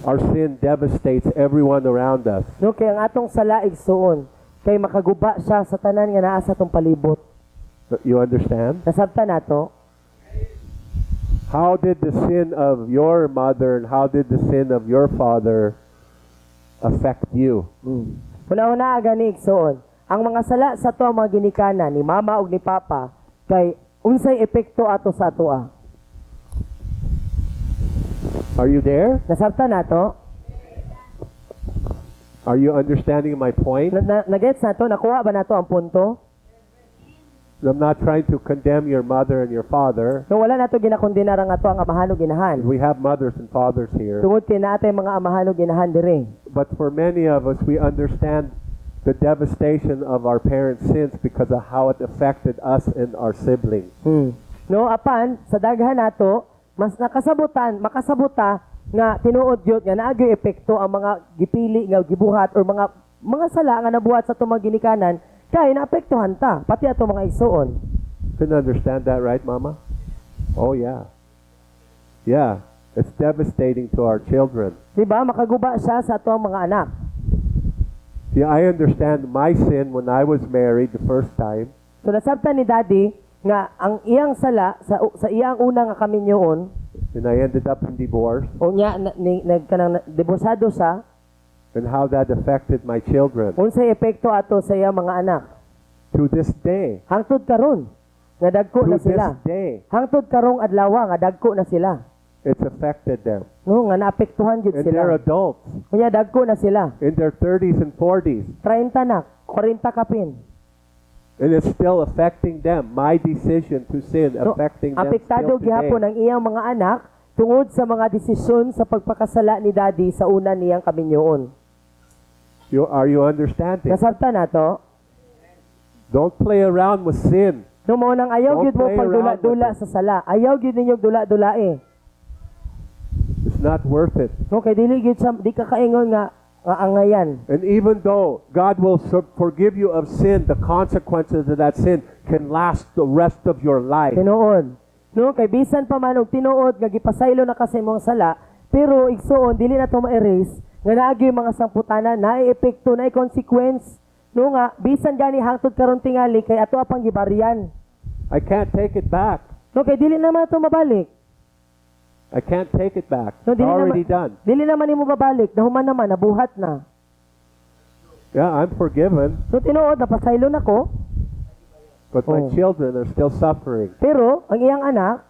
Our sin devastates everyone around us. No, kay ang atong sala igsuon kay makaguba siya sa tanan nga naa sa atong palibot. You understand? Nasabtan nato? How did the sin of your mother and how did the sin of your father affect you? Una-una gani igsuon. Ang mga sala sa to ang mga ginikanan ni mama ug ni papa kay unsay epekto ato sa atoa. Are you there? Nasabtan nato? Are you understanding my point? Nagets nato? Nakuha ba nato ang punto? I'm not trying to condemn your mother and your father. No, wala nato ginakondenar ang ato ang amahan ug ginahan. We have mothers and fathers here. Tungod kay natay mga amahan ug ginahan diri. But for many of us, we understand the devastation of our parents' sins because of how it affected us and our siblings. No, apan sa daghan nato mas makasabuta nga tinuod gyud nga naagyo epekto ang mga gipili nga gibuhat or mga sala nga nabuhat sa tumang ginikanan kay naapektuhan ta pati ato mga igsuon. Can understand that, right, Mama? Oh yeah. Yeah, it's devastating to our children. Diba makaguba siya sa ato mga anak. See, I understand my sin when I was married the first time. So nasabtan ni Daddy nga ang iyang sala sa iyang una nga kaminyoon and I ended up in divorce. O nya nagkanang diborsado siya. And how that affected my children. Unsay epekto ato sa iyang mga anak? To this day. Hangtod karon nga dagko na sila. To this day. Hangtod karong adlaw nga dagko na sila. It's affected them. No, nga naapektuhan jud And sila. they're adults. Kunya dagko na sila. In their 30s and 40s. 30 na, 40 kapin. And it's still affecting them. My decision to sin affecting them apektado still today. gihapon ang iyang mga anak tungod sa mga desisyon sa pagpakasala ni Daddy sa una niyang kaminyoon. Are you understanding? Nasabtan nato? Don't play around with sin. No mo nang ayaw Don't gyud mo play pagdula-dula around sa sala. Ayaw gyud ninyo dula-dulae. It's not worth it. Okay, dili gyud di ka kaingon nga angayan. And even though God will forgive you of sin, the consequences of that sin can last the rest of your life. Tinuod. No, kay bisan pa man og tinuod nga gipasaylo na kasi imong sala, pero igsuon dili na to ma-erase nga naagi mga sangputana na epekto na consequence. No nga bisan gani hangtod karon tingali kay ato apang gibarian. I can't take it back. No, kay dili naman to mabalik. I can't take it back. No, It's already done. Dili naman imo babalik, nahuman naman, nabuhat na. Yeah, I'm forgiven. So tinuod napasaylo na ko. But my children are still suffering. Pero ang iyang anak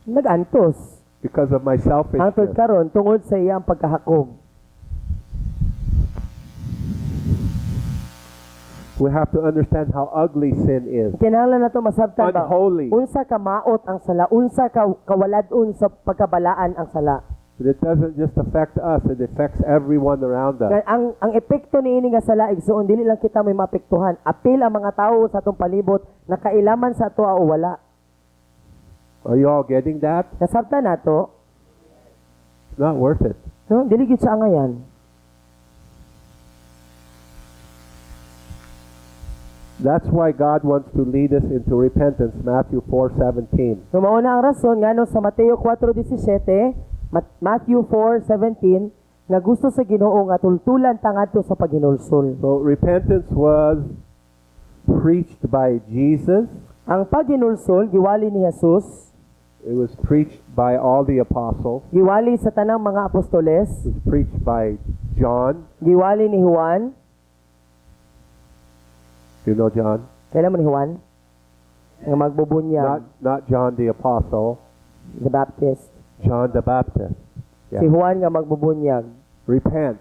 nagantos because of my hangtod selfishness. karon tungod sa iyang pagkahakog. We have to understand how ugly sin is. Kinahanglan nato masabtan ba Unholy. unsa ka maot ang sala, unsa ka kawaladon sa pagkabalaan ang sala. But it doesn't just affect us, it affects everyone around us. Ang epekto niini nga sala igsuon dili lang kita may maapektuhan, apil ang mga tawo sa atong palibot na kailaman sa ato o wala. Are you all getting that? Nasabtan nato, It's not worth it. no, dili gyud sa angayan. That's why God wants to lead us into repentance, Matthew 4:17. So mao na ang rason ngano sa Mateo 4:17, Matthew 4:17 nga gusto sa Ginoo nga tultulan ta ngadto sa paghinulsol. So repentance was preached by Jesus. Ang paghinulsol giwali ni Jesus, It was preached by all the apostles. giwali sa tanang mga apostoles, It was preached by John. giwali ni Juan. You know John? Kailan mo ni Juan? Nga magbubunyag, Not John the apostle, the Baptist. John the Baptist. Si Yeah. Juan nga magbubunyag. Repent,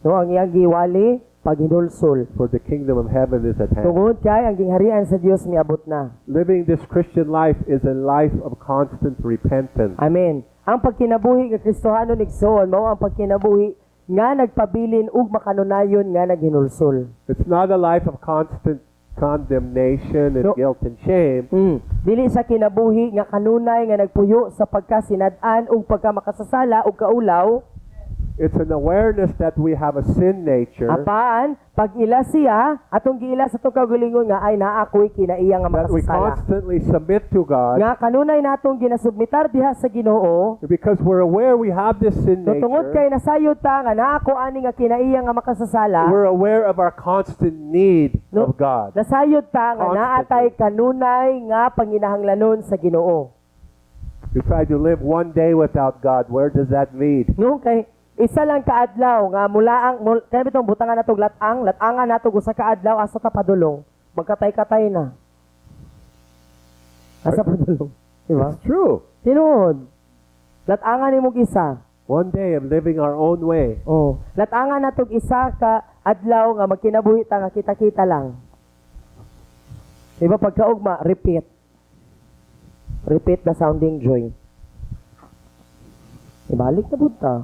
No, ang iyang giwali, paghinulsol. for the kingdom of heaven is at hand. Tungod kay ang gingharian sa Dios miabot na. Living this Christian life is a life of constant repentance. Amen. Ang pagkinabuhi nga Kristohano nigsoon mao ang pagkinabuhi nga nagpabilin ug makanunayon nga naghinulsol. It's not a life of constant condemnation and No. guilt and shame. Dili sa kinabuhi nga kanunay nga nagpuyo sa pagkasinad-an ug pagkamakasasala ug kaulaw. It's an awareness that we have a sin nature Apan, pag ila siya, atong giila sa itong kaugalingon nga ay naakoy kinaiya nga that we makasasala. constantly submit to God Nga kanunay natong ginasubmitar diha sa Ginoo, because we're aware we have this sin no tungod kay nature. nasayod ta nga naako ani nga kinaiya nga makasasala, We're aware of our constant need No. of God. nasayod ta nga Constantly. naatay kanunay nga panginahanglanon sa Ginoo. We try to live one day without God. Where does that lead? No kay isa lang kaadlaw nga kaya bitong butangan natog latangan natog usa ka adlaw asa ta padulong, magkatay-katay na. Asa padulong, di ba? It's true. Tinuod. Latangan nimog isa. One day of living our own way. Oh, latangan natog isa ka adlaw nga magkinabuhi ta nga kita-kita lang. Di ba pagkaugma, repeat. Repeat the sounding joy. Ibalik na bunta.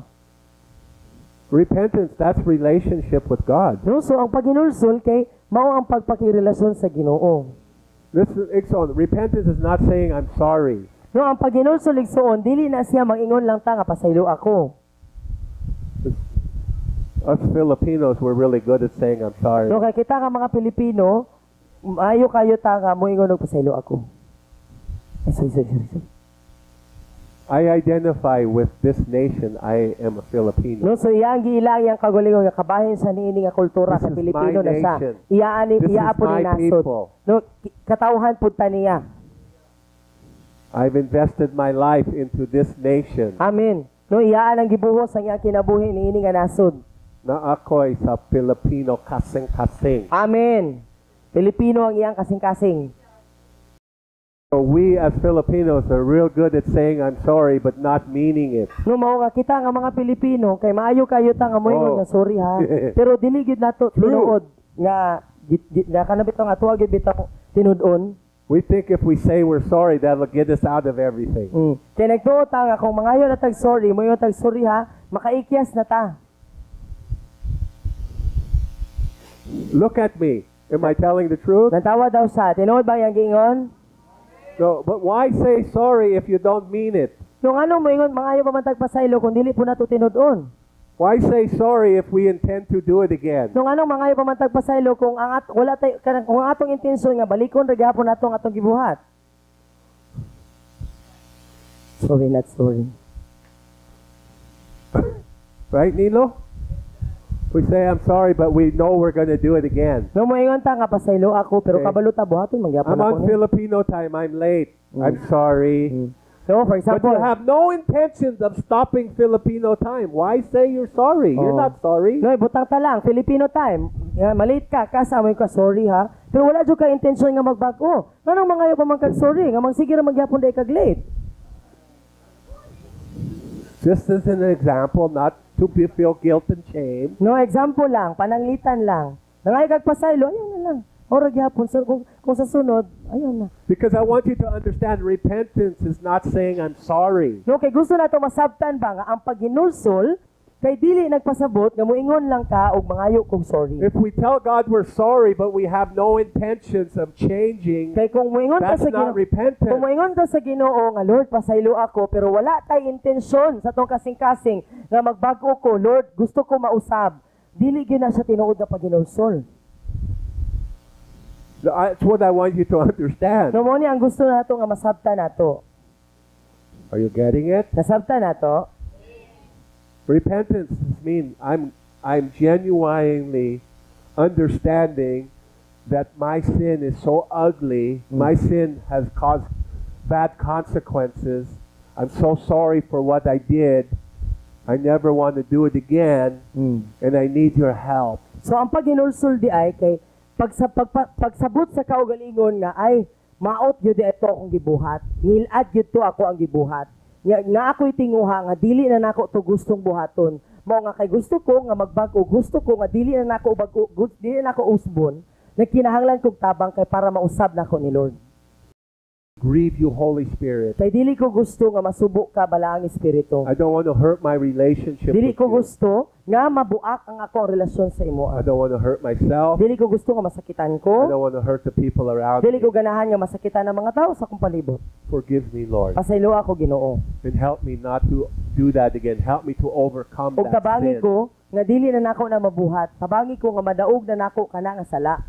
Repentance, that's relationship with God. No, so ang paginulsol kay mao ang pagpakirelasyon sa Ginoo. This is repentance is not saying I'm sorry. No, ang paginulsol igsuon dili na siya mangingon lang ta nga pasaylo ako. Us Filipinos, we're really good at saying I'm sorry. No, kay kita nga mga Pilipino, maayo kayo ta nga moingon og pasaylo ako. Ay, sorry. I identify with this nation. I am a Filipino. No, so iyang giilang yang kagalingon nga kabahin sa niini nga kultura This sa is Pilipino my na siya. nation. Iya This is po ni my nasod. people. No, katawhan pud ta niya. I've invested my life into this nation Amen. No, iyaan ang gibuhos ang iyang kinabuhi niini nga nasod. na ako'y sa Filipino kasing-kasing. Amen. Pilipino ang iyang kasing-kasing. So we as Filipinos are real good at saying I'm sorry but not meaning it. No, mao nga kita nga mga Pilipino kay maayo kayo ta nga moingon Oh. nga sorry ha. Pero dili gyud nato True. tinuod nga nga kanabit nga tuwa gyud bitaw tinud-on. We think if we say we're sorry, that'll get us out of everything. Kay nagtuo ta nga kung mangayo na tag sorry, moingon tag sorry ha, makaikyas na ta. Look at me. Am I telling the truth? Nantawa daw sa tinuod ba yang giingon? No, but why say sorry if you don't mean it? Nung anong moingon mangayo pa man tag pasaylo kung dili po nato tinud-on. Why say sorry if we intend to do it again? Nung anong mangayo pa man tag pasaylo kung wala tay kung ang atong intensyon nga balikon ra gyapon nato ang atong gibuhat. Sorry, not sorry. Right, Nilo? We say I'm sorry, but we know we're going to do it again. No moingon ta nga pasaylo ako pero Okay. kabalo ta buhaton mangyapon I'm ako. on Filipino time. I'm late. I'm sorry. So for But example, you have no intentions of stopping Filipino time. Why say you're sorry? You're Oh. not sorry. no, butang ta lang Filipino time. Malate ka kasama ka sorry ha. Pero wala jud ka intensyon nga magbag-o. Nganong mangayo pa man kag sorry nga magsige ra magyapon day kag late. Just as an example, not to feel guilt and shame. No, example lang, pananglitan lang. Nangay kag pasaylo, ayun na lang. Ora gyapon so kung sa sunod, ayun na. Because I want you to understand repentance is not saying I'm sorry. No, kay gusto nato masabtan ba nga ang paghinulsol kay dili nagpasabot nga moingon lang ka og mangayo kog sorry. If we tell God we're sorry, but we have no intentions of changing, Kay kung moingon ta that's sa not Ginoo, repentance. kung moingon ta sa Ginoo nga Lord pasaylo ako pero wala tay intensyon sa tong kasing-kasing nga magbag-o ko, Lord, gusto ko mausab. Dili gyud na sa tinuod nga paghinulsol. That's what I want you to understand. No mo ni ang gusto nato nga masabtan nato. Are you getting it? Nasabtan nato. Repentance means I'm genuinely understanding that my sin is so ugly. My sin has caused bad consequences. I'm so sorry for what I did. I never want to do it again, and I need your help. So ang paghinulsol di ay kay pagsabot sa kaugalingon nga ay maot gyud ito akong gibuhat. Ngilad gyud to ako ang gibuhat. Nga ako'y tinguha nga dili na nako to gustong buhaton. Mao nga kay gusto ko nga magbag-o, gusto ko nga dili na nako dili na nako usbon. Nagkinahanglan kog tabang kay para mausab nako ni Lord. Grieve you, Holy Spirit. Kay dili ko gusto nga masubo ka balaang espiritu. I don't want to hurt my relationship Dili with ko you. gusto nga mabuak ang akong relasyon sa imo. I don't want to hurt myself. Dili ko gusto nga masakitan I ko. don't want to hurt the people around Dili me. ko ganahan nga masakitan ng mga tao sa akong palibot. Forgive me, Lord. Pasaylo ako, Ginoo. And help me not to do that again. Help me to overcome Ug that tabangi sin. ko nga dili na nako na mabuhat. Tabangi ko nga madaog na nako kana nga sala.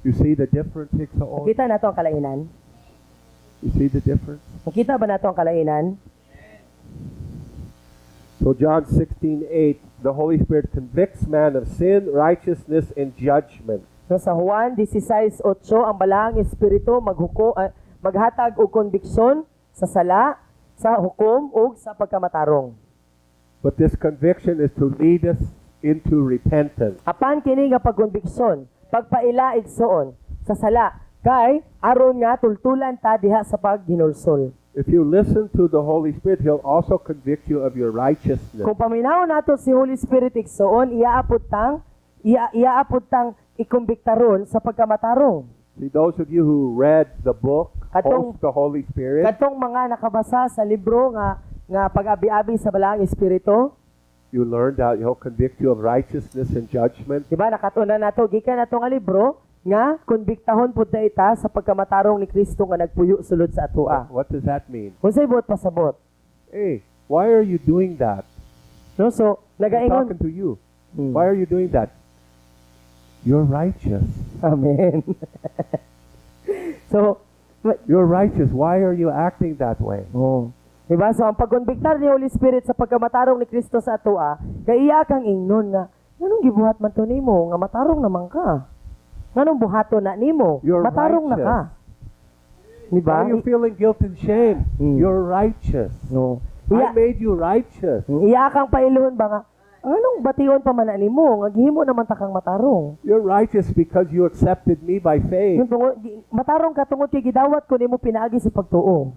You see the difference, Iksaon? Makita nato ang kalainan? You see the difference? Makita ba nato ang kalainan? So John 16:8, the Holy Spirit convicts man of sin, righteousness, and judgment. So sa Juan 16:8 ang balaang espiritu maghatag og konbiksyon sa sala, sa hukom ug sa pagkamatarong. But this conviction is to lead us into repentance. Apan kini nga pagkonbiksyon, pagpaila igsoon sa sala kay aron nga tultulan ta diha sa pagginulsol. If you listen to the Holy Spirit, He'll also convict you of your righteousness. Kung paminaw nato si Holy Spirit igsoon, iaapod tang ikumbiktaron sa pagkamatarong. See, those of you who read the book, Katong- Host the Holy Spirit, Katong mga nakabasa sa libro nga pag-abi-abi sa balaang espiritu, you learned that He'll convict you of righteousness and judgment. diba nakatuna nato gikan nato nga libro nga konbiktahon pud ita sa pagkamatarong ni Kristo nga nagpuyo sulod sa atoa. What does that mean? Unsay buot pasabot? Hey, why are you doing that? No, so I'm nagaingon. talking to you. Hmm. Why are you doing that? You're righteous. Amen. So, You're righteous. Why are you acting that way? oh. Diba? So, ang pagkonbiktar ni Holy Spirit sa pagkamatarong ni Kristo sa atoa, kay iya kang ingnon nga, nganong gibuhat man to nimo nga matarong naman ka? Nganong buhato na nimo? You're Matarong na ka. Diba? Why are you feeling guilt and shame? Hmm. You're righteous. No. I Iya, made you righteous. iya kang pailuhon ba nga, anong bation pa man na nimo? Nga gihimo naman ta kang matarong. You're righteous because you accepted me by faith. Yung matarong ka tungod kay gidawat ko nimo pinaagi sa pagtuo.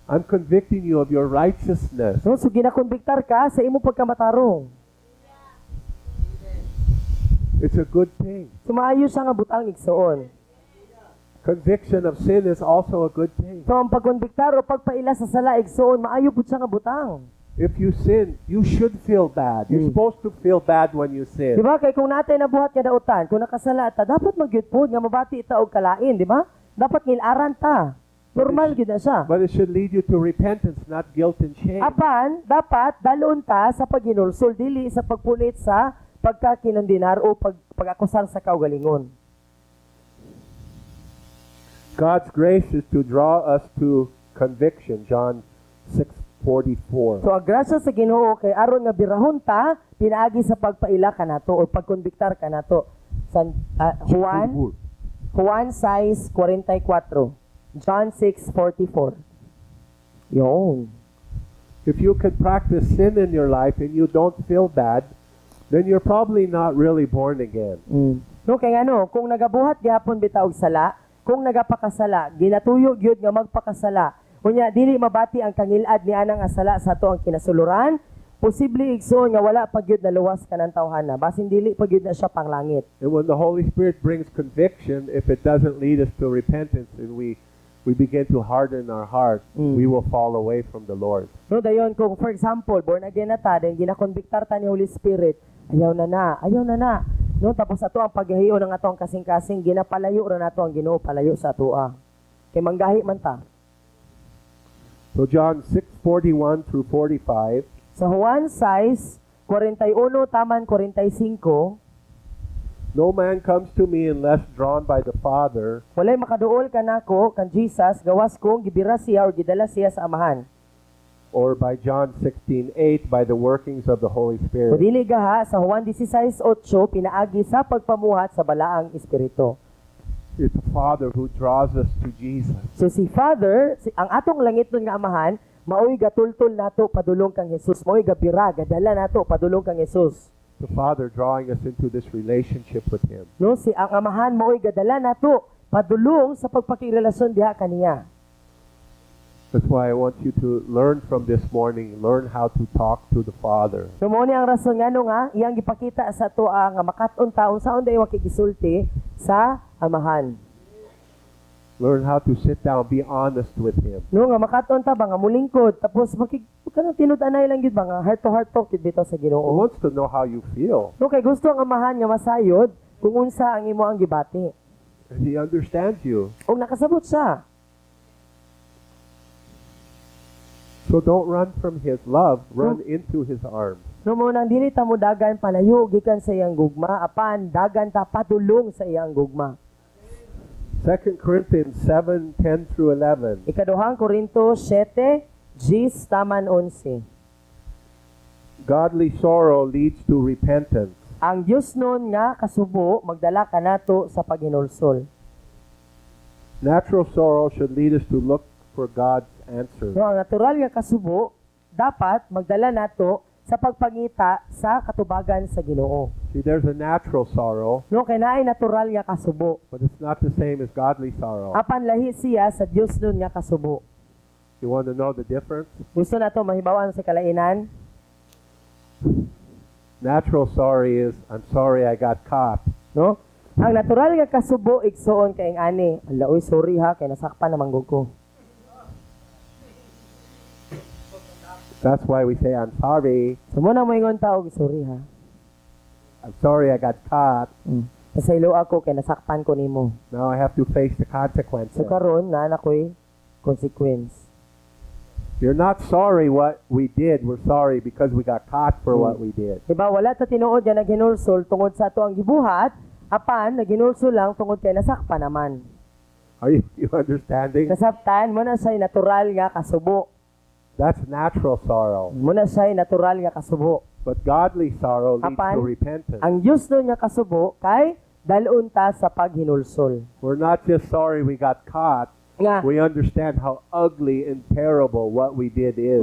I'm convicting you of your righteousness. No, so ginakonbiktar ka sa imo pagkamatarong. It's a good thing. Sumayo siya nga butang igsoon. Conviction of sin is also a good thing. So ang pagkonbiktar o pagpaila sa sala igsoon, maayo pud siya nga butang. If you sin, you should feel bad. You're supposed to feel bad when you sin. Di ba? Kay kung natay nabuhat nga dautan, kung nakasala ta, dapat magyud pod nga mabati ta og kalain, di ba? Dapat ngilaran ta. Normal gyud na siya. But it should lead you to repentance, not guilt and shame. Apan, dapat dalon ta sa pagginulsol, dili sa pagpunit sa pagkakinandinar o pag-akusar sa kaugalingon. God's grace is to draw us to conviction. John 6:44. So, ang grasya sa Ginoo kay aron nga birahon ta, pinaagi sa pagpaila kanato o pagkonbiktar kanato. San Juan 6:44. John 6:44. Yon. If you can practice sin in your life and you don't feel bad, then you're probably not really born again. No, kay ano, kung nagabuhat gihapon bitaw og sala, kung nagapakasala, ginatuyo gyud nga magpakasala. Unya dili mabati ang kangilad ni anang asala sa ato ang kinasuluran, posible igsoon nga wala pa gyud naluwas kanang tawhana, basin dili pa gyud na siya panglangit. And when the Holy Spirit brings conviction, if it doesn't lead us to repentance and we begin to harden our heart, we will fall away from the Lord. No, dayon kung for example, born again na ta, then ginakonbiktar ta ni Holy Spirit, ayaw na na. No, tapos ato ang paghiyo ng ato ang kasing-kasing, ginapalayo ra nato ang Ginoo palayo sa atoa. Kay manggahi man ta. So John 6:41 through 45, Sa Juan 6:41 taman 45, no man comes to me unless drawn by the Father, walay makaduol kanako kan Jesus gawas kong gibira siya or gidala siya sa amahan. or by John 16:8 by the workings of the Holy O Spirit. dili gaha sa Juan 16:8 pinaagi sa pagpamuhat sa balaang espiritu. It's the Father who draws us to Jesus. So si Father, ang atong langit nun nga amahan, maoy gatultol nato padulong kang Jesus, maoy gabira gadala nato padulong kang Jesus. The Father drawing us into this relationship with Him. No, si ang amahan maoy gadala nato padulong sa pagpakirelasyon diha kaniya. That's why I want you to learn from this morning, learn how to talk to the Father. So mo ni ang rason ngano nga iyang gipakita sa tuwa nga makaton taon sa unday wa kigisulti sa amahan. Learn how to sit down, be honest with Him. No nga makaton ta ba nga mulingkod tapos kanang tinud-anay lang gid ba nga heart to heart talk gid bitaw sa He Ginoo. wants to know how you feel. No kay gusto ang amahan nga masayod kung unsa ang imo ang gibati. And He understands you. Og nakasabot siya. So don't run from His love, run into His arms. No mo nang dili ta mo dagan palayo gikan sa iyang gugma apan dagan ta padulong sa iyang gugma. 2 Corinthians 7:10 through 11. Ikaduhang Korinto 7, 10 taman 11. Godly sorrow leads to repentance. Ang Dios nun nga kasubo magdala kanato sa paghinulsol. Natural sorrow should lead us to look for God's answer. No, ang natural nga kasubo dapat magdala nato sa pagpangita sa katubagan sa Ginoo. See, there's a natural sorrow, No, kay naay natural nga kasubo. but it's not the same as godly sorrow. Apan lahi siya sa Dios nun nga kasubo. You want to know the difference? Gusto nato mahibawan sa kalainan? Natural sorry is, I'm sorry I got caught. No? Ang natural nga kasubo igsuon kay ani. Ala, oy, sorry ha, kay nasakpan naman gud ko. That's why we say, I'm sorry. So mo na mo ingon taog, sorry ha. I'm sorry I got caught. Pasaylo ako kay nasakpan ko nimo. Now I have to face the consequences. So karon na nakoy consequence. You're not sorry what we did. We're sorry because we got caught for what we did. Diba wala ta tinuod nga naghinulsol tungod sa ato ang gibuhat, apan naghinulsol lang tungod kay nasakpan naman. Are you understanding? Nasabtan mo na say natural nga kasubo. That's natural sorrow. Mo na say natural nga kasubo. But godly sorrow leads Apan, to repentance. Ang Dios nun nga kasubo kay dalun ta sa paghinulsol. We're not just sorry we got caught. Nga We understand how ugly and terrible what we did is.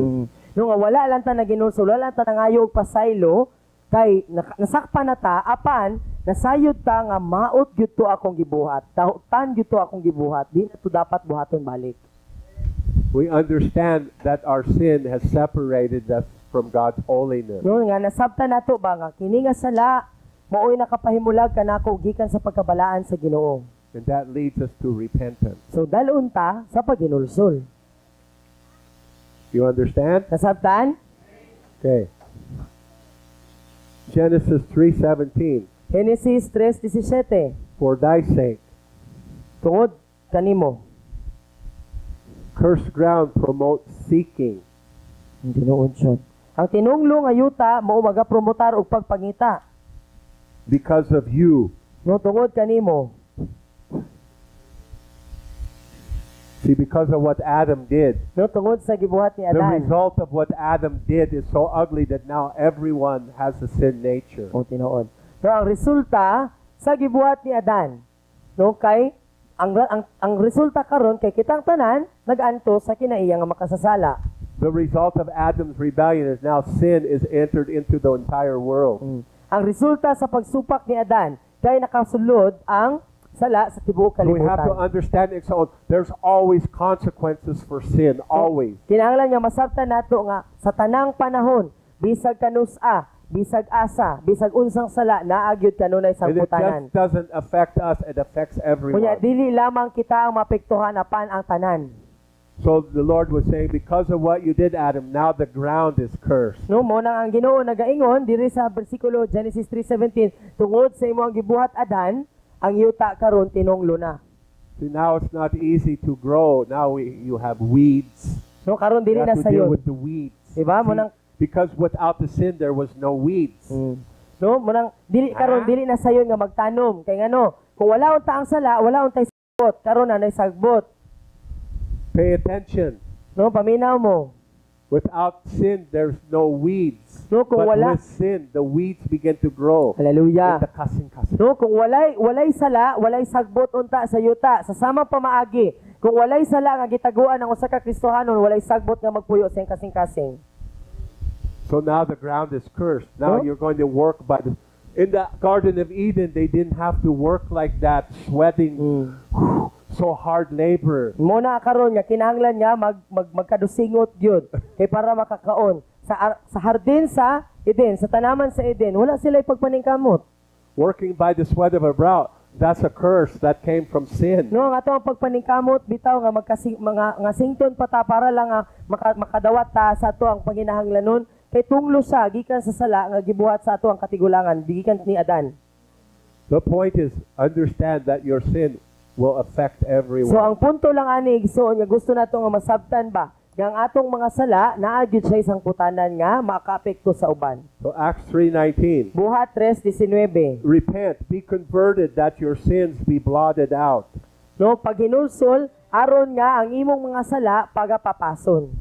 no nga wala lang ta naginulsol, wala lang ta nangayo og pasaylo kay nasakpan na ta apan nasayod ta nga maot gyud to akong gibuhat. Tahutan gyud to akong gibuhat. Di na to dapat buhaton balik. We understand that our sin has separated us from God's holiness. No nga nasabtan nato ba nga kini nga sala maoy nakapahimulag kanako gikan sa pagkabalaan sa Ginoo. And that leads us to repentance. So dalun ta sa paghinulsol. You understand? Nasabtan? Okay. Genesis 3:17. Genesis 3:17. For thy sake, Tungod kanimo. cursed ground promotes seeking. Hindi noon siya. Ang tinunglo nga yuta mao magapromotar og pagpangita. Because of you. No tungod kanimo. See, because of what Adam did. No tungod sa gibuhat ni The Adan. result of what Adam did is so ugly that now everyone has a sin nature. O tinuod. No ang resulta sa gibuhat ni Adan. No kay ang resulta karon kay kitang tanan nag-anto sa kinaiya nga makasasala. The result of Adam's rebellion is now sin is entered into the entire world. Ang resulta sa pagsupak ni Adan kay nakasulod ang sala sa tibuok We have to kalibutan. understand it. So there's always consequences for sin, always. Kinahanglan nga masabtan nato nga sa tanang panahon bisag kanus-a, bisag asa, bisag unsang sala naagyod kanunay And it sangputanan. just doesn't affect us, it affects Kunya everyone. dili lamang kita ang mapektuhan apan ang tanan. So the Lord was saying, because of what you did, Adam, now the ground is cursed. No mo nang ang Ginoo nagaingon diri sa bersikulo Genesis 3:17 tungod sa imong gibuhat Adan ang yuta karon tinonglo na. See, now it's not easy to grow. Now you have weeds. No karon You dili na have to deal sayon. with the weeds. Diba? Mo See, nang because without the sin, there was no weeds. no mo nang dili karon dili na sayon nga magtanom kay ngano kung wala unta ang sala wala untay sagbot karon na nay sagbot. Pay attention. No paminaw mo. Without sin, there's no weeds. No, kung But wala- with sin, the weeds begin to grow. Hallelujah. In the kasing-kasing. No, kung walay sala, walay sagbot unta sa yuta, sa sama pamaagi. Kung walay sala nga gitaguan ng usa ka Kristohanon, walay sagbot nga magpuyo sa kasing-kasing. So now the ground is cursed. Now No? you're going to work by the... In the Garden of Eden, they didn't have to work like that, sweating, so hard labor. Mo na karon nga kinahanglan niya magkadusingot gyud kay para makakaon sa hardin sa Eden, sa tanaman sa Eden, wala sila pagpaningkamot. Working by the sweat of a brow. That's a curse that came from sin. No, ang ato ang pagpaningkamot bitaw nga mga sington pata para lang nga makadawat ta sa ato ang panginahanglanon kay tunglo sa gikan sa sala nga gibuhat sa ato ang katigulangan gikan ni Adan. The point is, understand that your sin will affect everyone. So ang punto lang ani igsoon nga gusto nato nga masabtan ba nga ang atong mga sala naa gyud sa isang putanan nga makaapekto sa uban. So Acts 3:19. Buhat 3:19. Repent, be converted, that your sins be blotted out. No, pag hinulsol aron nga ang imong mga sala pagapapason.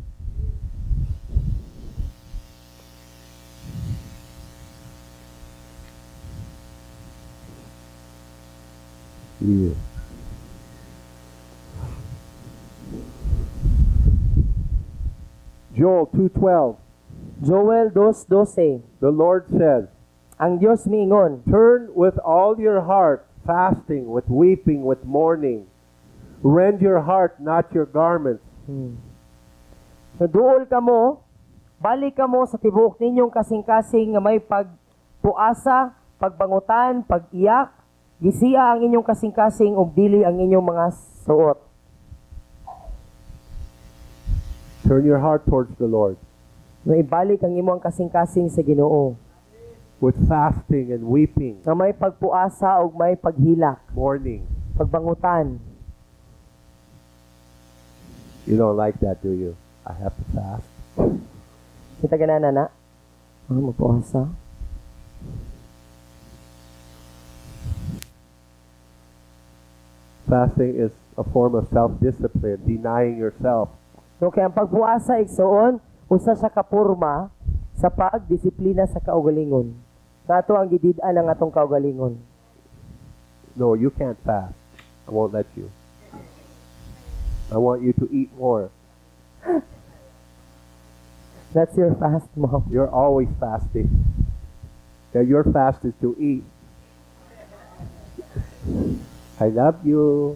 Yeah. Joel 2:12. Joel 2:12. The Lord says, Ang Dios miingon, turn with all your heart, fasting, with weeping, with mourning. Rend your heart, not your garments. So duol kamo, balik kamo sa tibuok ninyong kasing-kasing nga may pagpuasa, pagbangutan, pag-iyak, gisiya ang inyong kasing-kasing ug dili ang inyong mga suot. Turn your heart towards the Lord. No ibalik ang imong kasing-kasing sa Ginoo. With fasting and weeping, Nga may pagpuasa ug may paghilak, mourning. pagbangutan. You don't like that, do you? I have to fast. Kita ganana na? Magpuasa. Fasting is a form of self-discipline, denying yourself. So kaya ang pagpuasa igsoon usa sa kaporma sa pagdisiplina sa kaugalingon. Nato ang gidid-an ang atong kaugalingon. No, you can't fast. I won't let you. I want you to eat more. That's your fast, Mom. You're always fasting. Yeah, your fast is to eat. I love you.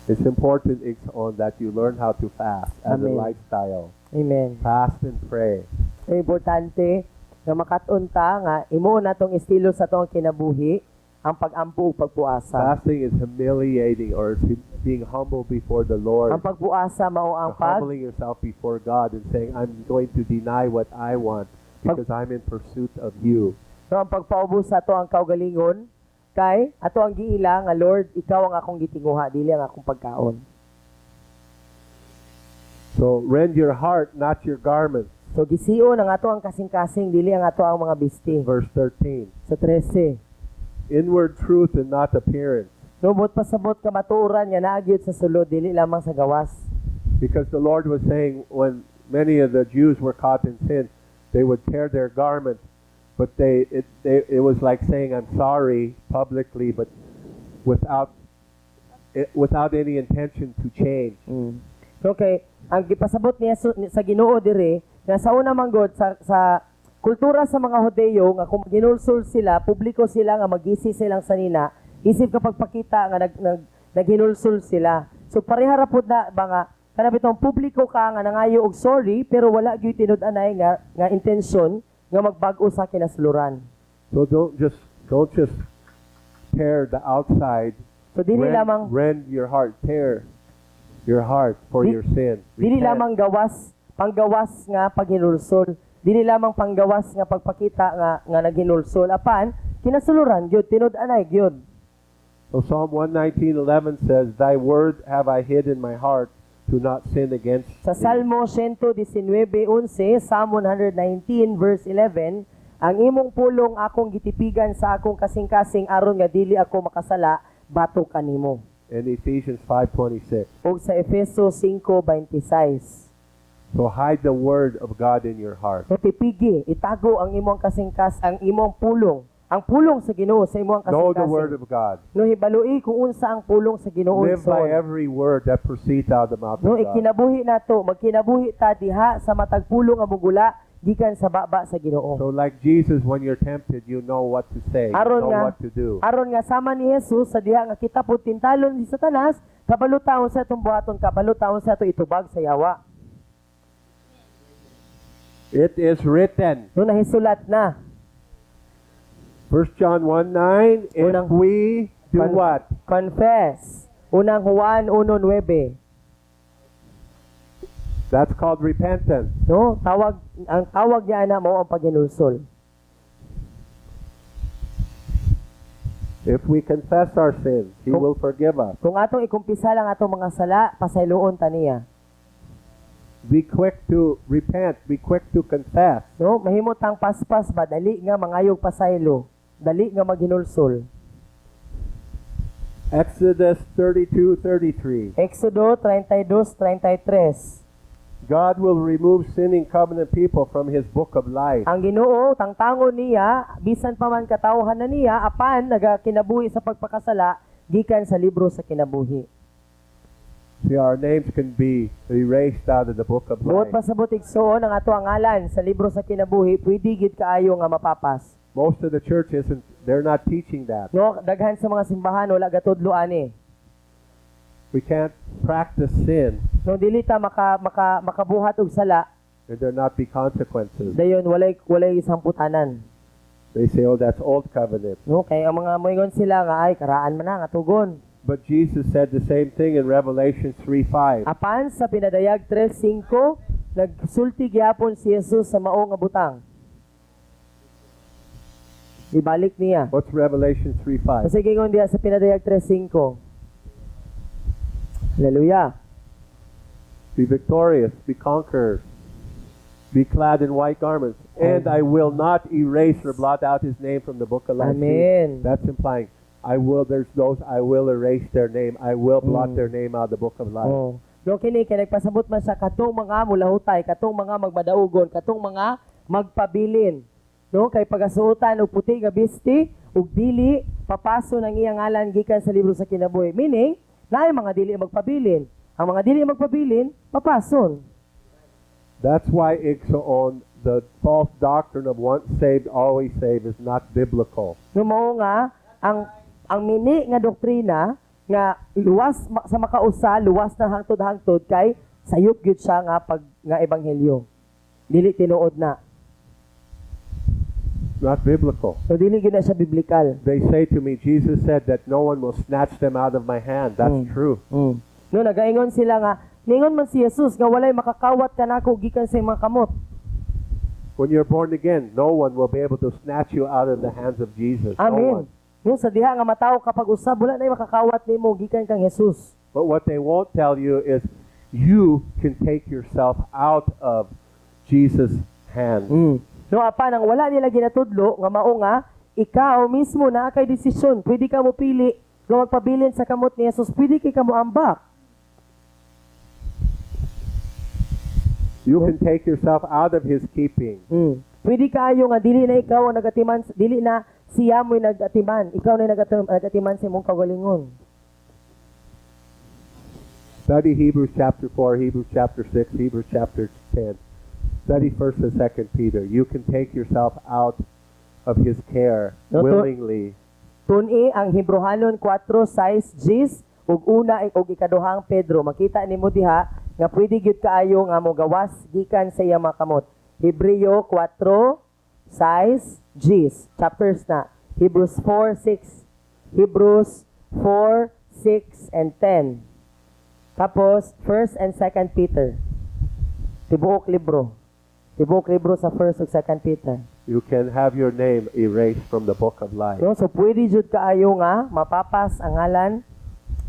It's important that you learn how to fast as a Amen. lifestyle. Amen. Fast and pray. Importante nga makaton ta nga imo natong estilo sa atong kinabuhi ang pag-ampo ug pagpuasa. Fasting is humiliating, or being humble before the Lord. Ang pagpuasa mao ang Humbling yourself before God and saying, I'm going to deny what I want because I'm in pursuit of you. no, ang pagpaubos sa ato ang kaugalingon kay ato ang giila nga Lord, ikaw ang akong gitinguha dili ang akong pagkaon. So rend your heart, not your garments. So gisiyo ang ato ang kasing-kasing dili ang ato ang mga bisti. Verse 13. Sa 13. Inward truth and not appearance. Nubot pasabot ka matuoran nga naagyod sa sulod dili lamang sa gawas. Because the Lord was saying when many of the Jews were caught in sin, they would tear their garments, but it was like saying I'm sorry publicly, but without any intention to change. Okay, ang gipasabot niya sa Ginoo dire nga sa una manggod sa kultura sa mga Hudeyo nga kung ginulsol sila, publiko sila nga magisi silang sanina, isip kapag pakita nga naghinulsol sila. So pareha ra pud na ba nga kana bitong publiko ka nga nangayo og sorry pero wala gyud tinud-anay nga intensyon nga magbag-o sa kinasluran. So don't just tear the outside. So dili lamang rend your heart, tear your heart for your sin. Dili Repent. lamang panggawas nga paghinulsol. Dili lamang panggawas nga pagpakita nga naghinulsol. Apan kinasuluran gyud tinud-anay gyud. So Psalm 119:11 says, Thy word have I hid in my heart to not sin against Sa thee. Salmo 119:11, Psalm 119 verse 11, ang imong pulong akong gitipigan sa akong kasing-kasing aron nga dili ako makasala batok kanimo. And Ephesians 5:26. Ug sa Efeso 5:26. So hide the word of God in your heart. So tipigi, itago ang imong ang imong pulong. Ang pulong sa Ginoo sa imong Know the word kasing-kasing. of God. No hibalui kung unsa ang pulong sa Ginoo Live by son. every word that proceeds out of the mouth No of God. ikinabuhi nato, magkinabuhi ta diha sa matag pulong nga mugula gikan sa baba sa Ginoo. So like Jesus, when you're tempted, you know what to say, you Aron know nga, what to do. aron nga sama ni Jesus sa diha nga kita pud tintalon ni Satanas, kabalutaon sa atong buhaton, kabalutaon sa ato itubag sa yawa. It is written. No, nahisulat na. 1 John 1:9. If Unang- we do Con- what? Confess. Unang Juan 1:9. That's called repentance. No, ang tawag niya na mo ang paghinulsol. If we confess our sins, He Kung- will forgive us. Kung atong ikumpisa lang atong mga sala, pasayloon ta niya. Be quick to repent. Be quick to confess. No, mahimot ang paspas ba dali nga mangayog pasaylo, dali nga maghinulsol. Exodus 32:33. Exodo 32:33. God will remove sinning covenant people from His book of life. Ang Ginoo tangtangon niya bisan pa man katawhan na niya apan nagakinabuhi sa pagpakasala gikan sa libro sa kinabuhi. See, our names can be erased out of the book of Buot life. pasabot igsoon ang ato ang ngalan sa libro sa kinabuhi, pwede gid kaayo nga mapapas. Most of the church isn't. They're not teaching that. No, daghan sa mga simbahan wala gatudlo ani. We can't practice sin No dili ta makabuhat og sala, and there not be consequences. dayon walay samputanan. They say, "Oh, that's old covenant." No, kay ang mga moingon sila nga ay karaan man na nga tugon. But Jesus said the same thing in Revelation 3:5. Apan sa pinadayag 3:5, nagsulti gyapon si Jesus sa mao nga butang. Ibalik niya. What's Revelation 3:5? Kasi gingon diya sa pinadayag 3:5. Hallelujah. Be victorious, be conquerors, be clad in white garments, and I will not erase or blot out his name from the book of life. Amen. That's implying there's those I will erase their name. I will blot their name out of the book of life. Oh. Do kini kay nagpasabot man sa katong mga mulahutay, katong mga magmadaugon, katong mga magpabilin. No, kay pagasuotan og puti nga bisti ug dili papaso ng iyang ngalan gikan sa libro sa kinabuhi. Meaning, naay mga dili magpabilin. Ang mga dili magpabilin, papason. That's why igsoon, the false doctrine of once saved, always saved is not biblical. No mao nga ang mini nga doktrina nga luwas sa makausa, luwas na hangtod-hangtod kay sayop gyud siya nga ebanghelyo. Dili tinuod na. Not biblical. So dili gyud na siya biblikal. They say to me, Jesus said that no one will snatch them out of my hand. That's true. No nagaingon sila nga ningon man si Jesus nga walay makakawat kanako gikan sa imong kamot. When you're born again, no one will be able to snatch you out of the hands of Jesus. No Amen. one. No sa diha nga mataw kapag usab wala na makakawat nimo gikan kang Jesus. But what they won't tell you is you can take yourself out of Jesus' hand. No apan ang wala nila ginatudlo nga mao nga ikaw mismo na kay desisyon, pwede ka mo pili kung magpabilin sa kamot ni Jesus, pwede kay ka mo ambak. You can take yourself out of His keeping. Pwede kaayo nga dili na ikaw ang nagatiman, dili na siya mo'y nagatiman, ikaw na nagatiman sa imong kagalingon. Study Hebrews chapter 4, Hebrews chapter 6, Hebrews chapter 10. Study 1st and 2nd Peter. You can take yourself out of His care No, to- willingly. Tuni ang Hebrehanon 4:6 ug una ug ikaduhang Pedro. Makita nimo diha nga pwede gyud kaayo nga mo gawas gikan sa iya makamot. Hebreo 4:6 chapters na. Hebrews 4:6, Hebrews 4:6 and 10. Tapos 1st and 2nd Peter. Tibuok libro. Tibuok libro sa 1st ug 2nd Peter. You can have your name erased from the book of life. No, so pwede jud kaayo nga mapapas ang ngalan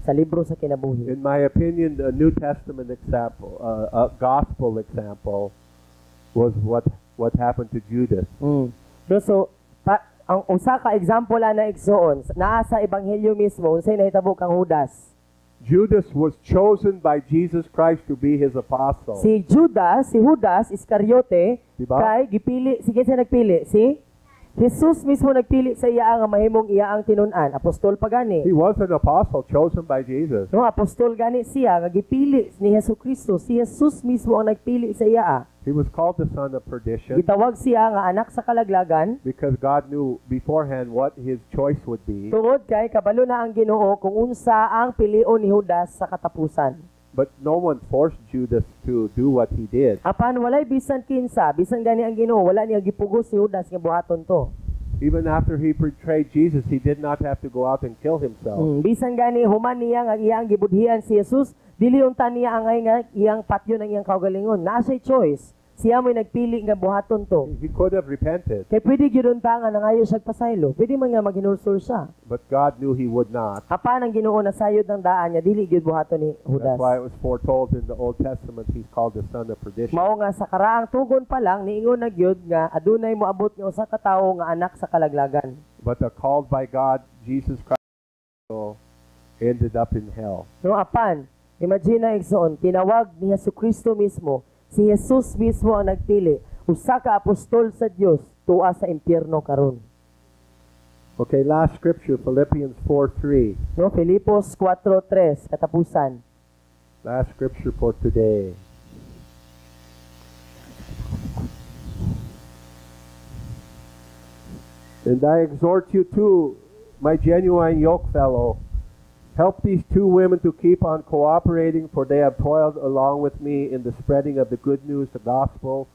sa libro sa kinabuhi. In my opinion, the New Testament example, a gospel example, was what happened to Judas. No, so ang usa ka example na igsoon naa sa ebanghelyo mismo unsay nahitabo kang Judas. Judas was chosen by Jesus Christ to be His apostle. Si Judas Iscariote Diba? kay gipili sige siya nagpili si Jesus mismo nagpili sa iya nga mahimong iya ang tinun-an, apostol pa gani. He was an apostle chosen by Jesus. No, apostol gani siya nga gipili ni Hesukristo. Si Jesus mismo ang nagpili sa iya. He was called the son of perdition Gitawag siya nga anak sa kalaglagan. because God knew beforehand what his choice would be. Tungod kay kabalo na ang Ginoo kung unsa ang pilion ni Judas sa katapusan. But no one forced Judas to do what he did. Apan walay bisan kinsa, bisan gani ang Ginoo, wala niya gipugos si Judas nga buhaton to. Even after he betrayed Jesus, he did not have to go out and kill himself. Bisan gani human niya nga iyang gibudhian si Jesus, dili unta niya angay nga iyang patyon ang iyang kaugalingon. Naa siya choice. Siya mo'y nagpili nga buhaton to. He could have repented, Kay pwede gyud unta nga nangayo siya pasaylo. Pwede man nga maghinulsol siya. but God knew he would not. Apan ang Ginoo na sayod ng daan niya, dili gyud buhaton ni Judas. That's why it was foretold in the Old Testament, he's called the son of perdition. Mao nga sa karaang tugon pa lang niingon na gyud nga adunay moabot nga usa ka tawo nga anak sa kalaglagan. But the called by God, Jesus Christ, ended up in hell. No apan, imagine na igsoon, tinawag ni Jesucristo mismo, si Jesus mismo ang nagpili, usa ka apostol sa Dios tuwa sa impierno karon. Okay, last scripture, Philippians 4:3. No, Filipos 4:3 katapusan. Last scripture for today. And I exhort you too, my genuine yoke fellow, help these two women to keep on cooperating, for they have toiled along with me in the spreading of the good news, the gospel,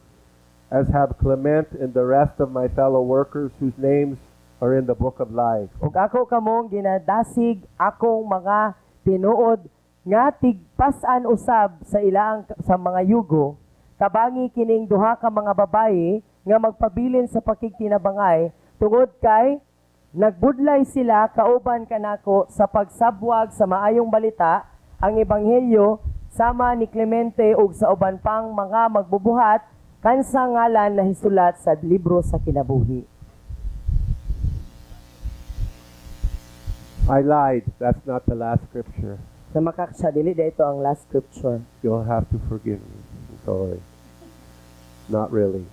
as have Clement and the rest of my fellow workers whose names are in the book of life. Ug ako kamong ginadasig akong mga tinuod nga tigpasan usab sa ilang sa mga yugo, tabangi kining duha ka mga babayi nga magpabilin sa pakigtinabangay tungod kay nagbudlay sila kauban kanako sa pagsabwag sa maayong balita ang ebanghelyo sama ni Clemente ug sa uban pang mga magbubuhat kansa ngalan na hisulat sa libro sa kinabuhi. I lied. That's not the last scripture. Sa makaksya, dili dito ang last scripture. You'll have to forgive me. I'm sorry. Not really.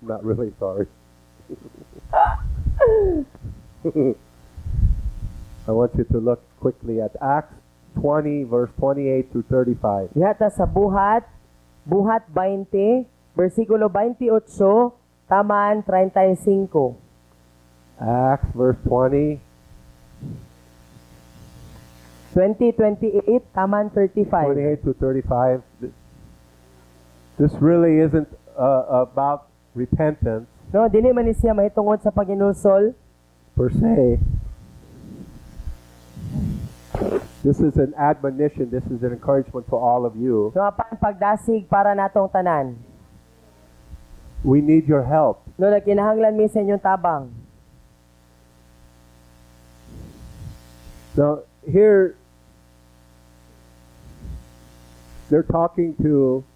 Not really sorry. I want you to look quickly at Acts 20, verse 28 through 35. Dihata sa buhat 20, versikulo 28, tamaan 35. Acts verse 20, 20:28, tamaan 35. 28 to 35. This really isn't about repentance No, dili man ni siya mahitungod sa paginulsol. per se. This is an admonition. This is an encouragement to all of you. No, apan pagdasig para natong tanan. We need your help. No, nagkinahanglan mi sa inyong tabang. Now, here, they're talking to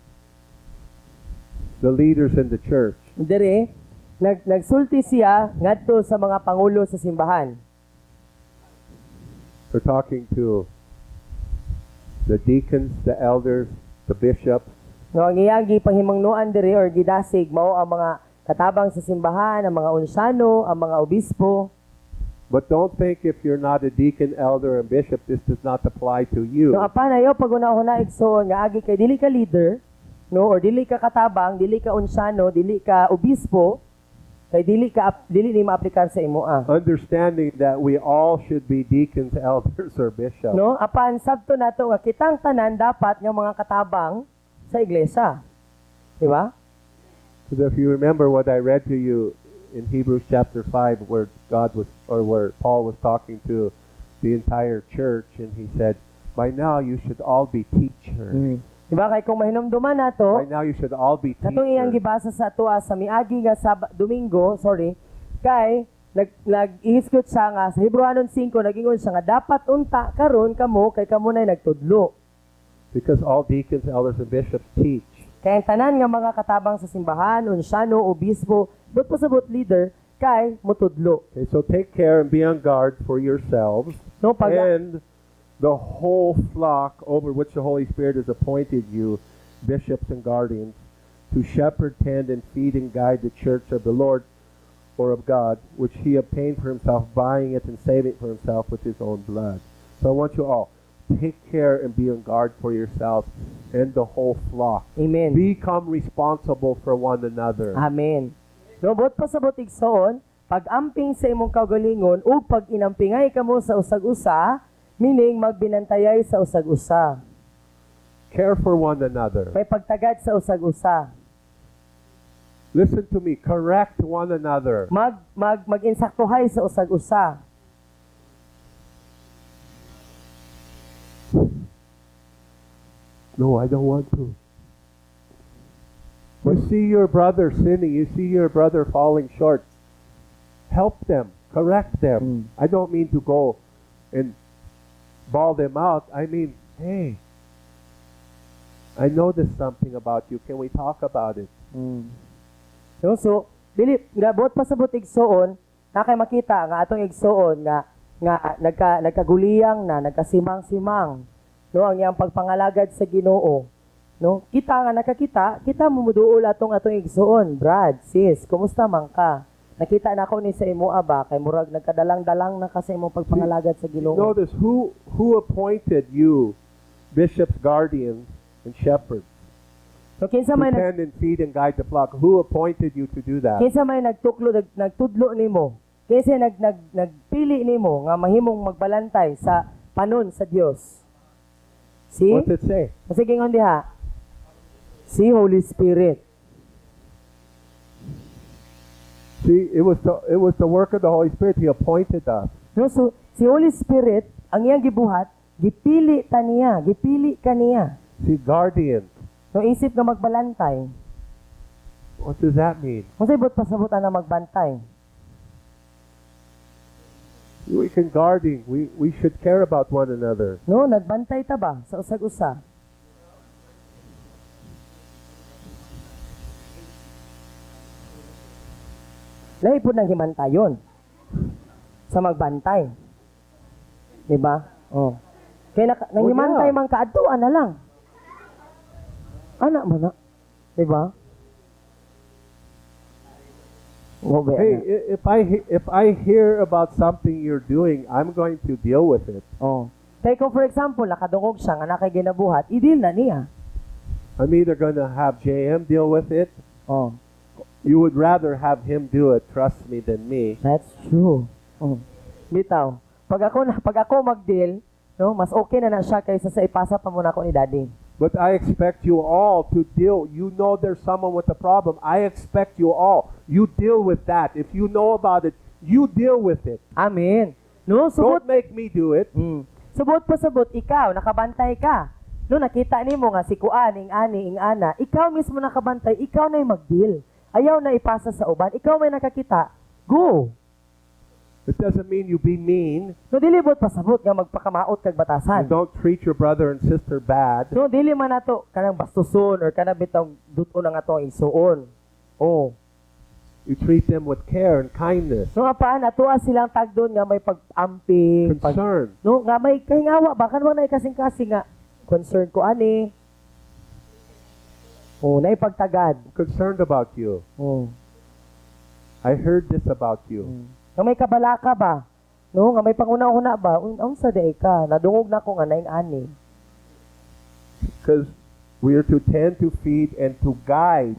the leaders in the church. Dire, nagsulti siya ngadto sa mga pangulo sa simbahan. They're talking to the deacons, the elders, the bishops, No, ang iyang gipahimangnuan dire or gidasig mao ang mga katabang sa simbahan, ang mga unsyano, ang mga obispo. but don't think if you're not a deacon, elder, and bishop, this does not apply to you. No, apan ayo pag una-una igsoon nga agi kay dili ka leader, no, or dili ka katabang, dili ka unsyano, dili ka obispo, kay dili ni maaplikar sa imo Understanding that we all should be deacons, elders, or bishops. No, apan sabto nato nga kitang tanan dapat nga mga katabang sa iglesia. Di ba? Because if you remember what I read to you in Hebrews chapter 5, where where Paul was talking to the entire church, and he said, "By now you should all be teachers. Di ba kay kung mahinumduman nato, By now you should all be katong iyang teachers." gibasa sa atoa sa miagi nga Domingo, kay nag-ihiskot siya nga sa Hebrewanon 5 nagingon siya nga dapat unta karon kamo kay kamo nay nagtudlo. Because all deacons, elders, and bishops teach. Kay ang tanan nga mga katabang sa simbahan, unsyano, obispo, but pasabot leader kay mutudlo. Okay, so take care and be on guard for yourselves No, pag and the whole flock over which the Holy Spirit has appointed you, bishops and guardians, to shepherd, tend, and feed and guide the church of the Lord or of God, which he obtained for himself, buying it and saving it for himself with his own blood. So I want you all, take care and be on guard for yourselves and the whole flock. Amen. Become responsible for one another. Amen. No, but pasabot igsoon, pag-amping sa imong kaugalingon o pag inampingay kamo sa usag-usa, meaning magbinantayay sa usag-usa. Care for one another. May pagtagad sa usag-usa. Listen to me. Correct one another. Mag-insaktuhay sa usag-usa. No, I don't want to. You see your brother sinning. You see your brother falling short. Help them. Correct them. I don't mean to go and bawl them out. I mean, hey, I noticed something about you. Can we talk about it? So, dili gabot pa sa butig igsoon, na kay makita nga atong igsoon nga nagkaguliyang na, nagkasimang-simang, no, ang iyang pagpangalagad sa Ginoo. No, kita nga nakakita, kita mumuduol atong igsoon. Brad, sis, kumusta man ka? Nakita na ako ni sa imo aba kay murag nagkadalang-dalang na kasi imong pagpangalagad sa Ginoo. Notice who appointed you bishops, guardians, and shepherds So kinsa may to tend and feed and guide the flock? Who appointed you to do that? kinsa may nagtudlo nimo? Kinsa nagpili nimo nga mahimong magbalantay sa panon sa Dios? Si? What's it say? Sige ngon diha. Si Holy Spirit. See, it was the work of the Holy Spirit. He appointed us. No, so si Holy Spirit ang iyang gibuhat, gipili kaniya. See, guardians. No isip nga magbalantay. What does that mean? Unsay bot pasabutan na magbantay? We can guarding. We should care about one another. No, nagbantay ta ba sa usag-usa? Lahi po ng himantayon sa magbantay. Diba? Oh. Kaya nanghimantay yeah. man kaadtuan na lang. Ana man na. Diba? Oh, Hey, if I hear about something you're doing, I'm going to deal with it. Oh. Kaya kung for example, nakadungog siya nga nakaginabuhat, i-deal na niya. I'm either going to have JM deal with it. Oh. You would rather have him do it, trust me, than me. That's true. Oh. Bitaw. Pag ako mag-deal, no, mas okay na siya kaysa sa ipasa pa muna ako ni Daddy. But I expect you all to deal. You know there's someone with a problem. I expect you all. You deal with that. If you know about it, you deal with it. Amen. No, subot. Don't make me do it. Subot pa subot, ikaw, nakabantay ka. No, nakita nimo nga si Kuan, ing ani, ing ana, ikaw mismo nakabantay, ikaw na yung mag-deal. Ayaw na ipasa sa uban, ikaw may nakakita, go. It doesn't mean you be mean. No, dili bot pasabot nga magpakamaot kag And batasan. don't treat your brother and sister bad. No, dili man nato kanang bastuson or kanang bitang duton ang atong igsuon. Oh. You treat them with care and kindness, No, apaan atoa silang tagdon nga may pag-amping, concern. no, nga may kahingawa ba kan na kasing-kasing nga concern ko ani. Oh, nay pagtagad. Concerned about you. Oh. I heard this about you. Nga may kabalaka ba? No, nga may panguna-una ba? Unsa day ka? Nadungog na ko nga naing ani. Because we are to tend, to feed, and to guide.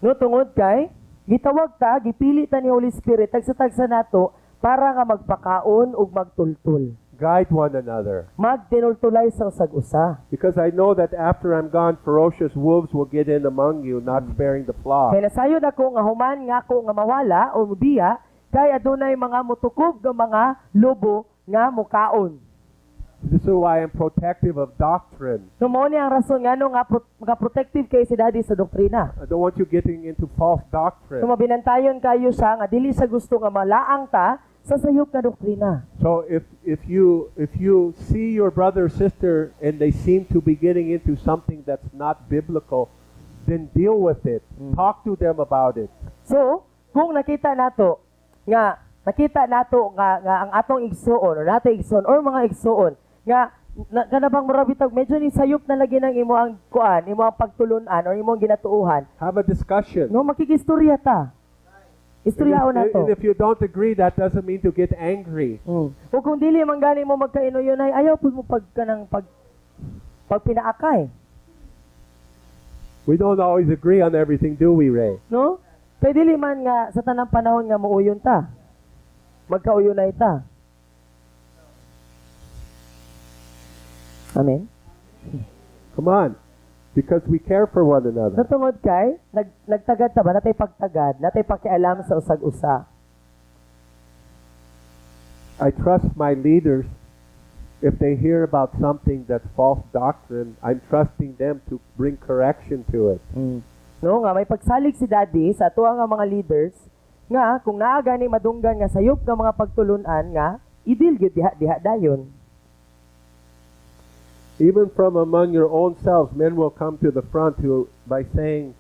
No, tungod kay gitawag ta, gipili ta ni Holy Spirit tagsa-tagsa nato para nga magpakaon ug magtultul. Guide one another. Magtinultulay sa usag-usa. Because I know that after I'm gone, ferocious wolves will get in among you, not sparing the flock. Kaya nasayod ako nga human nga ako nga mawala o mubiya, kay adunay mga mutukob nga mga lobo nga mukaon. This is why I'm protective of doctrine. So mao ni ang rason ngano nga protective kay si Daddy sa doktrina. I don't want you getting into false doctrine. So mabinantayon kayo siya nga dili sa gusto nga malaang ta sa sayop nga doktrina. So if you see your brother or sister and they seem to be getting into something that's not biblical, then deal with it. Talk to them about it. So, kung nakita nato nga ang atong igsuon or nato igsuon or mga igsuon nga kanabang murabitag medyo ni sayop na lagi ng imo ang kuan, imo ang pagtulunan or imo ang ginatuuhan. Have a discussion. No, makikistorya ta. Istoryaon na to. And if you don't agree, that doesn't mean to get angry. O kung dili man gani mo magkainuyon ay ayaw pud mo pagpinaakay. We don't always agree on everything, do we, Ray? No? Kay dili man nga sa tanang panahon nga muuyon ta. Magkauyonay ta. Amen. Come on. Because we care for one another. Natungod kay, nagtagad ta ba? Natay pagtagad, natay pakialam sa usag-usa. I trust my leaders. If they hear about something that's false doctrine, I'm trusting them to bring correction to it. No, nga may pagsalig si Daddy sa ato nga mga leaders nga kung naa gani madunggan nga sayop nga mga pagtulunan nga idil gyud diha dayon. Even from among your own selves, men will come to the front by saying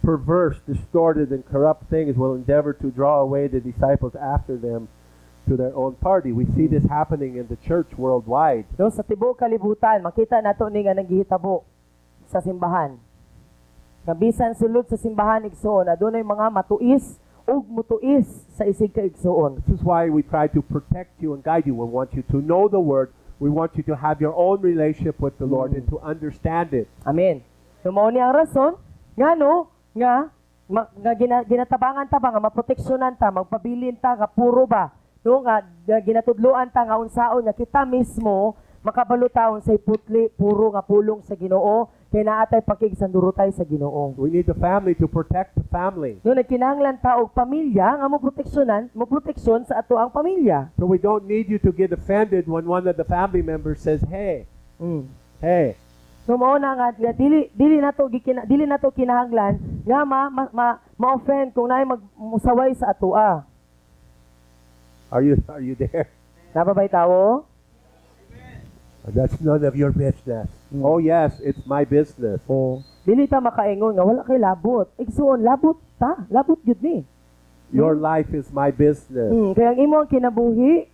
perverse, distorted, and corrupt things will endeavor to draw away the disciples after them to their own party. We see this happening in the church worldwide. No, sa tibuok kalibutan, makita nato ni nga naghihitabo sa simbahan. Nga bisan sulod sa simbahan igsoon, adunay mga matuis ug mutuis sa isig ka igsoon. This is why we try to protect you and guide you. We want you to know the Word. We want you to have your own relationship with the Lord and to understand it. Amen. So, mao ni ang rason nga ginatabangan ta ba nga maproteksyonan ta, magpabilin ta nga puro ba no nga ginatudloan ta nga unsaon nga kita mismo makabalutaon sa putli puro nga pulong sa Ginoo kay naatay pakigsandurutay sa Ginoo. We need the family to protect the family. No nagkinahanglan ta og pamilya nga moproteksyon sa ato ang pamilya. So we don't need you to get offended when one of the family members says, "Hey, hey." So mao na nga dili nato kinahanglan nga ma-offend kung naay magmusaway sa atoa. Are you there? Nababay tawo? That's none of your business. Oh yes, it's my business. Oh. Dili ta makaingon nga wala kay labot. Igsuon labot ta. Labot gyud ni. Your life is my business. Kaya ang imo ang kinabuhi,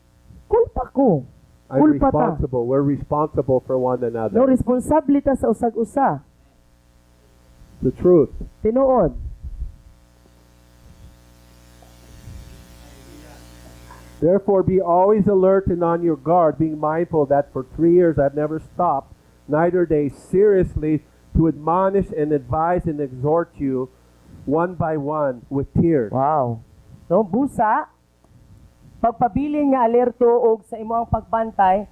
kulpa ko. I'm Kulpa ta. responsible. We're responsible for one another. No responsable ta sa usag-usa. The truth. Tinuod. Therefore, be always alert and on your guard, being mindful that for 3 years I've never stopped, neither day seriously, to admonish and advise and exhort you one by one with tears. Wow. No, busa, pagpabilin nga alerto og sa imo ang pagbantay,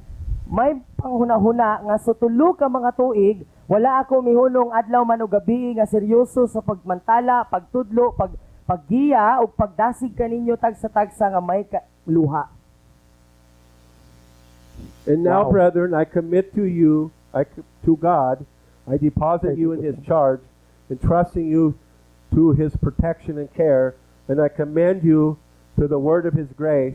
may panghuna-huna nga sa tulo ka mga tuig, wala ako mihunong adlaw man o gabi nga seryoso sa pagmantala, pagtudlo, paggiya o pagdasig kaninyo tagsa-tagsa nga may luha. And now, Wow. brethren, I commit to you, to God, I deposit you in His charge, entrusting you to His protection and care, and I commend you to the word of His grace,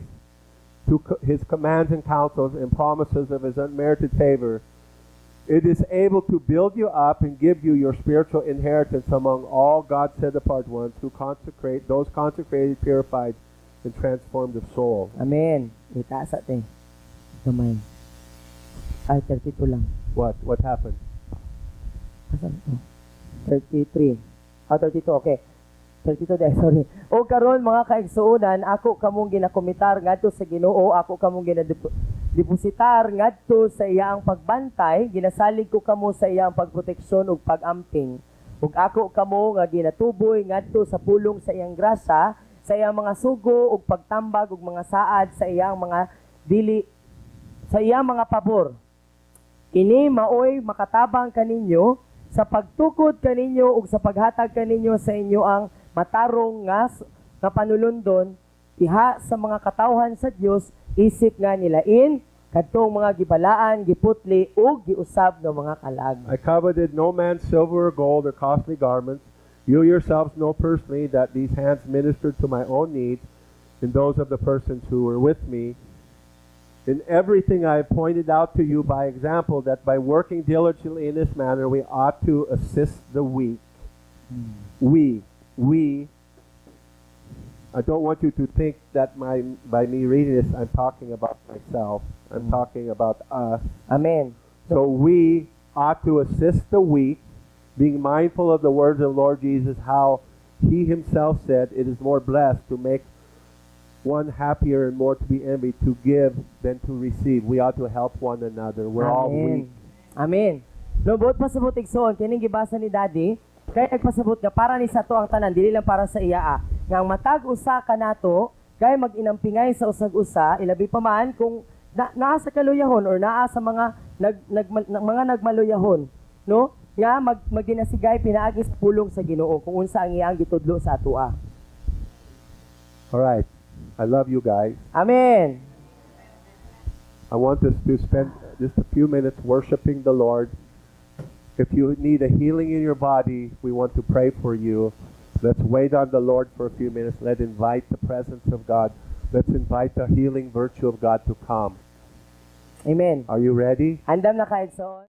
to His commands and counsels and promises of His unmerited favor. It is able to build you up and give you your spiritual inheritance among all God's set-apart ones who those consecrated, purified, and transformed of soul. Amen. Itaas ate. Gamay. Ay, 32 lang. What happened? Asan ito? 33. 32, okay. 32 dahil, sorry. O karon mga kaigsuunan, ako kamong ginakomitar ngadto sa Ginoo, ako kamong ginadepositar ngadto sa iyang pagbantay, ginasalig ko kamo sa iyang pagproteksyon ug pag-amping. Ug ako kamo nga ginatuboy ngadto sa pulong sa iyang grasa, sa iyang mga sugo ug pagtambag ug mga saad sa iyang mga pabor. Kini maoy makatabang kaninyo sa pagtukod kaninyo ug sa paghatag kaninyo sa inyo ang matarong nga panulundon diha sa mga katawhan sa Dios isip nga nilain kadtong mga gibalaan, giputli ug giusab nga mga kalag. I coveted no man's silver or gold or costly garments. You yourselves know personally that these hands ministered to my own needs and those of the persons who were with me. In everything I have pointed out to you by example that by working diligently in this manner we ought to assist the weak. We. I don't want you to think that by me reading this I'm talking about myself. I'm talking about us. Amen. So we ought to assist the weak, being mindful of the words of the Lord Jesus, how He Himself said, it is more blessed to make one happier and more to be envied to give than to receive. We ought to help one another. We're all weak. Amen. No, buot pasabot igsoon, kining gibasa ni Daddy, kay nagpasabot nga para ni sa to ang tanan, dili lang para sa iya nga ang matag usa ka nato, kay mag-inampingay sa usag-usa, ilabi pa man kung naa sa kaluyahon or naa sa mga nagmaluyahon. no? Nga magdinasigay pinaagi sa pulong sa Ginoo kung unsa ang iyang gitudlo sa atoa. All right. I love you guys. Amen. I want us to spend just a few minutes worshiping the Lord. If you need a healing in your body, we want to pray for you. Let's wait on the Lord for a few minutes. Let's invite the presence of God. Let's invite the healing virtue of God to come. Amen. Are you ready? Andam na kaigsoon.